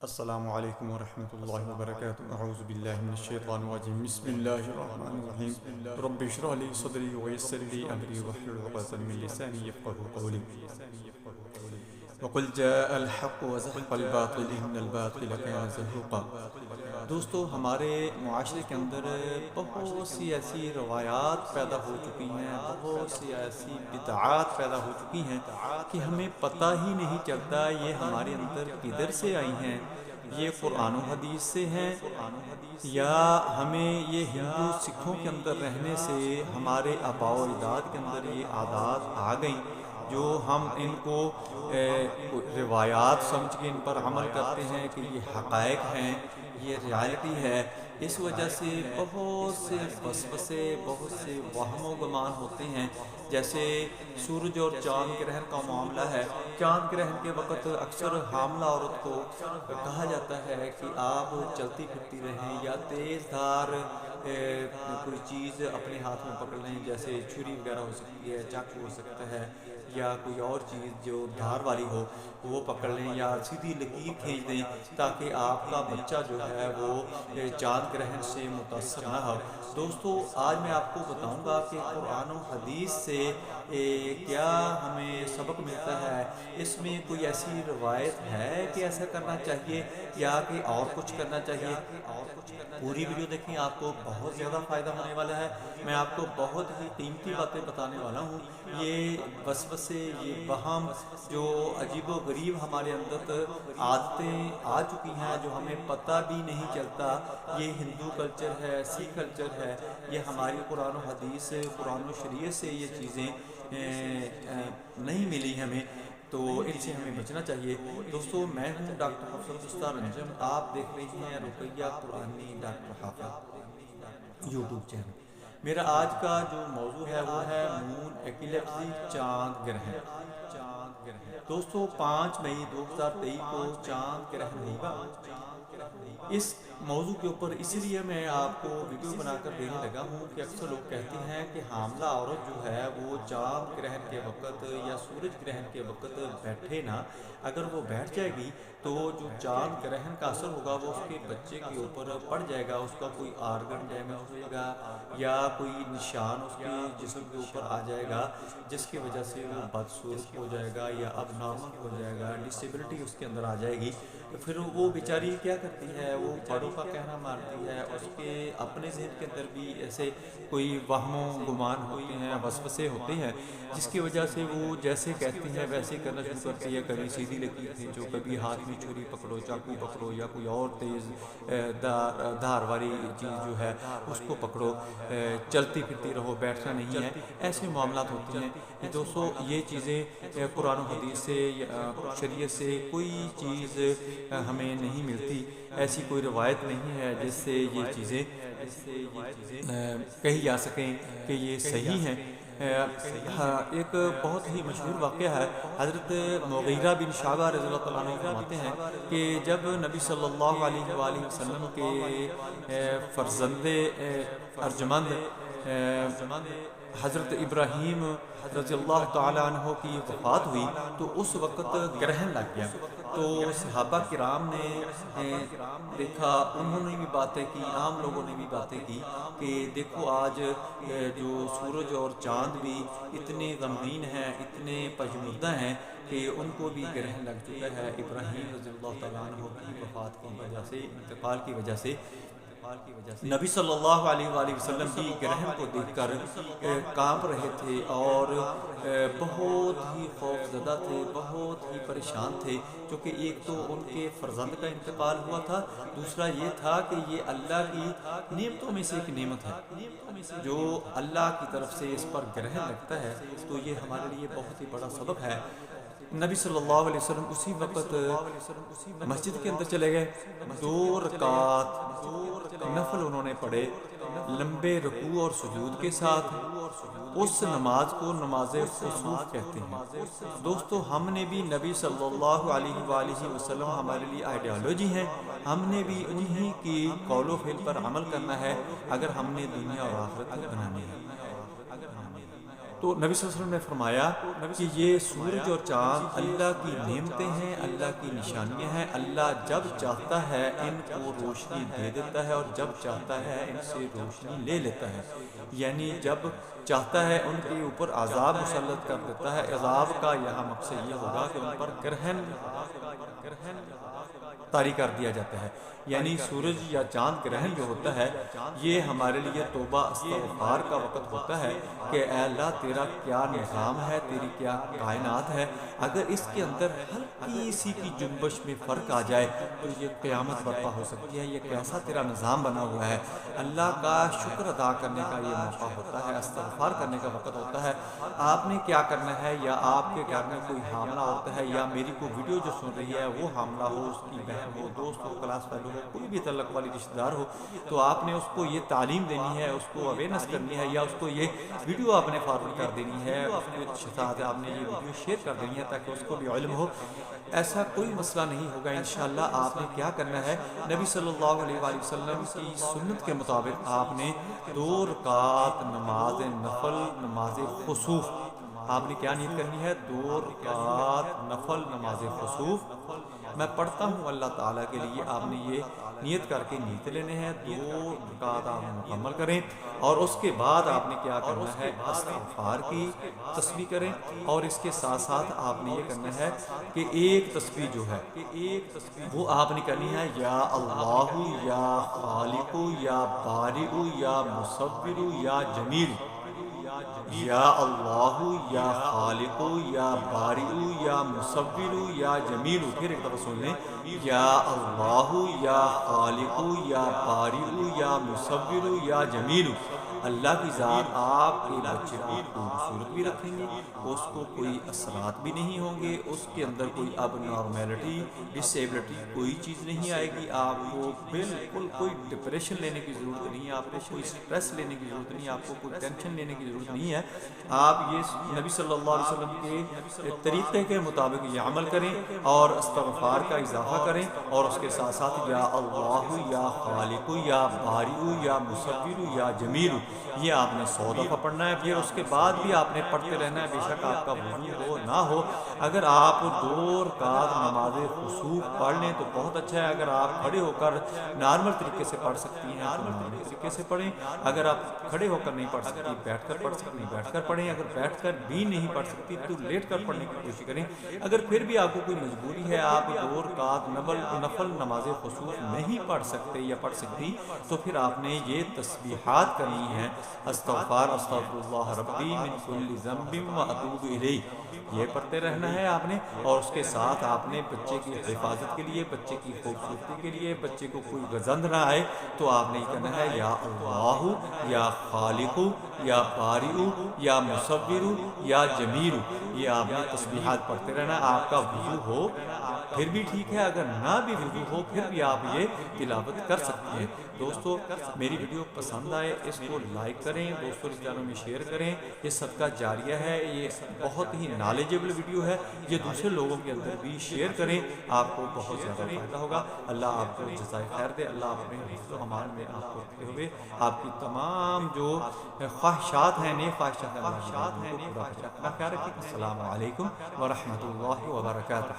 السلام علیکم ورحمۃ اللہ وبرکاتہ اعوذ باللہ من الشیطان الرجیم بسم اللہ الرحمن الرحیم رب اشرح لی صدری ویسر لی امری واحلل عقدۃ من لسانی یفقهوا قولی وقل جاء الحق وزهق الباطل ان الباطل كان زهوقا۔ دوستو، ہمارے معاشرے کے اندر بہت سی ایسی روایات پیدا ہو چکی ہیں، بہت سی ایسی بدعات پیدا ہو چکی ہیں کہ ہمیں پتہ ہی نہیں چلتا یہ ہمارے اندر کدھر سے آئی ہیں، یہ قرآن و حدیث سے ہیں یا ہمیں یہ ہندو سکھوں کے اندر رہنے سے ہمارے آباء و اجداد کے اندر یہ عادات آ گئیں جو ہم ان کو روایات سمجھ کے ان پر عمل کرتے ہیں کہ یہ حقائق ہیں، یہ ریالٹی ہے۔ اس وجہ سے بہت سے وسوسے، بہت سے وہم و گمان ہوتے ہیں۔ جیسے سورج اور چاند گرہن کا معاملہ ہے، چاند گرہن کے وقت اکثر حاملہ عورت کو کہا جاتا ہے کہ آپ چلتی پھرتی رہیں یا تیز دھار کوئی چیز اپنے ہاتھ میں پکڑ لیں، جیسے چھری وغیرہ ہو سکتی ہے، چاقو ہو سکتا ہے یا کوئی اور چیز جو دھار والی ہو وہ پکڑ لیں یا سیدھی لکیر کھینچ دیں تاکہ آپ کا بچہ جو ہے وہ چاند گرہن سے متاثر نہ ہو۔ دوستو، آج میں آپ کو بتاؤں گا کہ قرآن و حدیث سے کیا ہمیں سبق ملتا ہے، اس میں کوئی ایسی روایت ہے کہ ایسا کرنا چاہیے یا کہ اور کچھ کرنا چاہیے۔ پوری ویڈیو دیکھیں، آپ کو بہت زیادہ فائدہ ہونے والا ہے۔ میں آپ کو بہت ہی قیمتی باتیں بتانے والا ہوں۔ یہ وسوسے، یہ وہم جو عجیب و غریب ہمارے اندر عادتیں آ چکی ہیں جو ہمیں پتہ بھی نہیں چلتا یہ ہندو کلچر ہے، سکھ کلچر ہے، یہ ہماری قرآن و حدیث، قرآن و شریعت سے یہ چیزیں نہیں ملی ہمیں، تو ان سے ہمیں بچنا چاہیے۔ دوستو، میں ہوں ڈاکٹر حافظ استاد انجم، آپ دیکھ رہے ہیں رقیہ قرآنی ڈاکٹر حافظ یوٹیوب چینل۔ میرا آج کا جو موضوع ہے وہ ہے مون ایکلیپسی، چاند گرہن۔ دوستو، 5 مئی 2023 کو چاند گرہن ہوگا۔ اس موضوع کے اوپر اس لیے میں آپ کو ویڈیو بنا کر دینے لگا ہوں کہ اکثر لوگ کہتے ہیں کہ حاملہ عورت جو ہے وہ چاند گرہن کے وقت یا سورج گرہن کے وقت بیٹھے نا، اگر وہ بیٹھ جائے گی تو جو چاند گرہن کا اثر ہوگا وہ اس کے بچے کے اوپر پڑ جائے گا، اس کا کوئی آرگن ڈیمیج ہوئے گا یا کوئی نشان اس کے جسم کے اوپر آ جائے گا جس کی وجہ سے وہ بدسورت ہو جائے گا یا اب نارمل ہو جائے گا، ڈسیبلٹی اس کے اندر آ جائے گی۔ پھر وہ بیچاری کیا کرتی ہے، وہ بڑوں کا کہنا مانتی ہے، اس کے اپنے ذہن کے اندر بھی ایسے کوئی وہم و گمان ہوتے ہیں، وسوسے ہوتے ہیں جس کی وجہ سے وہ جیسے کہتی ہے ویسے کرنا شروع کرتی ہے۔ کبھی سیدھی لکیر کھینچو، کبھی ہاتھ میں چھری پکڑو، چاقو پکڑو یا کوئی اور تیز دھار والی چیز جو ہے اس کو پکڑو، چلتی پھرتی رہو، بیٹھنا نہیں ہے، ایسے معاملات ہوتے ہیں۔ دوستو، یہ چیزیں قرآن و حدیث سے یا شریعت سے کوئی چیز ہمیں نہیں ملتی، ایسی کوئی روایت نہیں ہے جس سے یہ چیزیں کہی جا سکیں کہ یہ صحیح ہیں۔ ایک بہت ہی مشہور واقعہ ہے، حضرت مغیرہ بن شعبہ رضی اللہ تعالیٰ عنہ فرماتے ہیں کہ جب نبی صلی اللہ علیہ وآلہ وسلم کے فرزند ارجمند حضرت ابراہیم رضی اللہ تعالیٰ عنہ کی وفات ہوئی تو اس وقت گرہن لگ گیا، تو صحابہ کرام نے دیکھا، انہوں نے بھی باتیں کی، عام لوگوں نے بھی باتیں کی کہ دیکھو آج جو سورج اور چاند بھی اتنے غمگین ہیں، اتنے پژمردہ ہیں کہ ان کو بھی گرہن لگ چکا ہے ابراہیم رضی اللہ تعالیٰ عنہ کی وفات کی وجہ سے، انتقال کی وجہ سے۔ نبی صلی اللہ علیہ وآلہ وسلم بھی گرہن کو دیکھ کر کانپ رہے تھے اور بہت ہی خوف زدہ تھے، بہت ہی پریشان تھے، کیونکہ ایک تو ان کے فرزند کا انتقال ہوا تھا، دوسرا یہ تھا کہ یہ اللہ کی نعمتوں میں سے ایک نعمت ہے، جو اللہ کی طرف سے اس پر گرہن لگتا ہے تو یہ ہمارے لیے بہت ہی بڑا سبق ہے۔ نبی صلی اللہ علیہ وسلم اسی وقت مسجد کے اندر چلے گئے، 2 رکعت نفل انہوں نے پڑھے لمبے رکوع اور سجود کے ساتھ۔ اس نماز کو نماز خسوف کہتے ہیں۔ دوستو، ہم نے بھی نبی صلی اللہ علیہ وآلہ وسلم ہمارے لیے آئیڈیالوجی ہے، ہم نے بھی انہی کی قول و فعل پر عمل کرنا ہے اگر ہم نے دنیا اور آخرت بنانی ہے۔ تو نبی صلی اللہ علیہ وسلم نے فرمایا کہ یہ سورج اور چاند اللہ کی نعمتیں ہیں، اللہ کی نشانیاں ہیں۔ اللہ جب چاہتا ہے ان کو روشنی دے دیتا ہے اور جب چاہتا ہے ان سے روشنی لے لیتا ہے، یعنی جب چاہتا ہے ان کے اوپر عذاب مسلط کر دیتا ہے۔ عذاب کا یہاں مقصد یہ ہوگا کہ ان پر گرہن طاری کر دیا جاتا ہے، یعنی سورج یا چاند گرہن جو ہوتا ہے یہ ہمارے لیے توبہ استغفار کا وقت ہوتا ہے کہ اے اللہ تیرا کیا نظام ہے، تیری کیا کائنات ہے، اگر اس کے اندر ہلکی سی کی جنبش میں فرق آ جائے تو یہ قیامت برپا ہو سکتی ہے۔ یہ کیسا تیرا نظام بنا ہوا ہے۔ اللہ کا شکر ادا کرنے کا یہ موقع ہوتا ہے، استغفار کرنے کا وقت ہوتا ہے۔ آپ نے کیا کرنا ہے، یا آپ کے گھر میں کوئی حاملہ ہوتا ہے یا میری کوئی ویڈیو جو سن رہی ہے وہ حاملہ ہو، اس کی بہن ہو، دوست ہو، کلاس فیلو ہو، کوئی بھی تعلق والی رشتہ دار ہو، تو آپ نے اس کو یہ تعلیم دینی ہے، اس کو اویئرنیس کرنی ہے، یا اس کو یہ ویڈیو آپ نے فارورڈ کر دینی ہے، اس کے ساتھ آپ نے یہ ویڈیو شیئر کر دینی ہے تاکہ اس کو بھی علم ہو۔ ایسا کوئی مسئلہ نہیں ہوگا انشاءاللہ۔ آپ نے کیا کرنا ہے، نبی صلی اللہ علیہ وآلہ وسلم کی سنت کے مطابق آپ نے 2 رکعت نماز نفل نماز خسوف، آپ نے کیا نیت کرنی ہے، 2 رکعت نفل نماز خسوف میں پڑھتا ہوں اللہ تعالیٰ کے لیے، آپ نے یہ نیت کر کے نیت لینے ہیں۔ 2 رکعت آپ مکمل کریں اور اس کے بعد آپ نے کیا کرنا ہے، استغفار کی تسبیح کریں، اور اس کے ساتھ ساتھ آپ نے یہ کرنا ہے کہ ایک تسبیح جو ہے وہ آپ نے کرنی ہے، یا اللہ یا خالق یا بارئ یا مصور یا جمیل، یا اللہ یا خالق یا بارئ یا مصور یا جمیل۔ پھر ایک دفعہ سن لیں، یا اللہ یا خالق یا بارئ یا مصور یا جمیل۔ اللہ کی ذات آپ کے بچے کو خوبصورت بھی رکھیں گے، اس کو کوئی اثرات بھی نہیں ہوں گے، اس کے اندر کوئی اب نارمیلٹی ڈسیبلٹی کوئی چیز نہیں آئے گی، آپ کو بالکل کوئی ڈپریشن لینے کی ضرورت نہیں ہے، آپ کو کوئی سٹریس لینے کی ضرورت نہیں ہے، آپ کو کوئی ٹینشن لینے کی ضرورت نہیں ہے۔ آپ یہ نبی صلی اللہ علیہ وسلم کے طریقے کے مطابق یہ عمل کریں اور استغفار کا اضافہ کریں، اور اس کے ساتھ ساتھ یا اللہ یا خالق یا بارئ یا مصور یا جمیل یہ آپ نے 100 دفعہ پڑھنا ہے۔ پھر اس کے بعد بھی آپ نے پڑھتے رہنا ہے، بے شک آپ کا وضو ہو نہ ہو۔ اگر آپ 2 رکعت نماز خسوف پڑھ لیں تو بہت اچھا ہے، اگر آپ کھڑے ہو کر نارمل طریقے سے پڑھ سکتی ہیں تو نارمل طریقے سے پڑھیں، اگر آپ کھڑے ہو کر نہیں پڑھ سکتی بیٹھ کر پڑھ سکتی بیٹھ کر پڑھیں، اگر بیٹھ کر بھی نہیں پڑھ سکتی تو لیٹ کر پڑھنے کی کوشش کریں۔ اگر پھر بھی آپ کو کوئی مجبوری ہے، آپ 2 رکعت نفل نماز خسوف نہیں پڑھ سکتے یا پڑھ سکتی، تو پھر آپ نے یہ تسبیحات کرنی ہیں، استغفار استغفر اللہ ربی من کل ذنب واتوب الیہ، یہ پڑھتے رہنا ہے آپ نے، اور اس کے ساتھ آپ نے بچے کی حفاظت کے لیے، بچے کی خوبصورتی کے لیے، بچے کو کوئی گزند نہ آئے تو آپ نے یہ کہنا ہے، یا اللہ یا خالق یا بارئ یا مصور یا جمیل، یہ آپ نے تسبیحات پڑھتے رہنا۔ آپ کا وضو ہو پھر بھی ٹھیک ہے، اگر نہ بھی وضو ہو پھر بھی آپ یہ تلاوت کر سکتے ہیں۔ دوستو میری ویڈیو پسند آئے اس کو لائک کریں، دوستوں رشتہ داروں میں شیئر کریں، یہ صدقہ جاریہ ہے، یہ بہت ہی نالجیبل ویڈیو ہے، یہ دوسرے لوگوں کے اندر بھی شیئر کریں، آپ کو بہت زیادہ فائدہ ہوگا۔ اللہ آپ کو جزائے خیر دے، اللہ اپنے حفظ و امان میں آپ کو رکھتے ہوئے آپ کی تمام جو خواہشات ہیں، نیک خواہشات ہیں، اللہ کو پورا کرے۔ اپنا خیال رکھیں۔ السلام علیکم ورحمۃ اللہ وبرکاتہ۔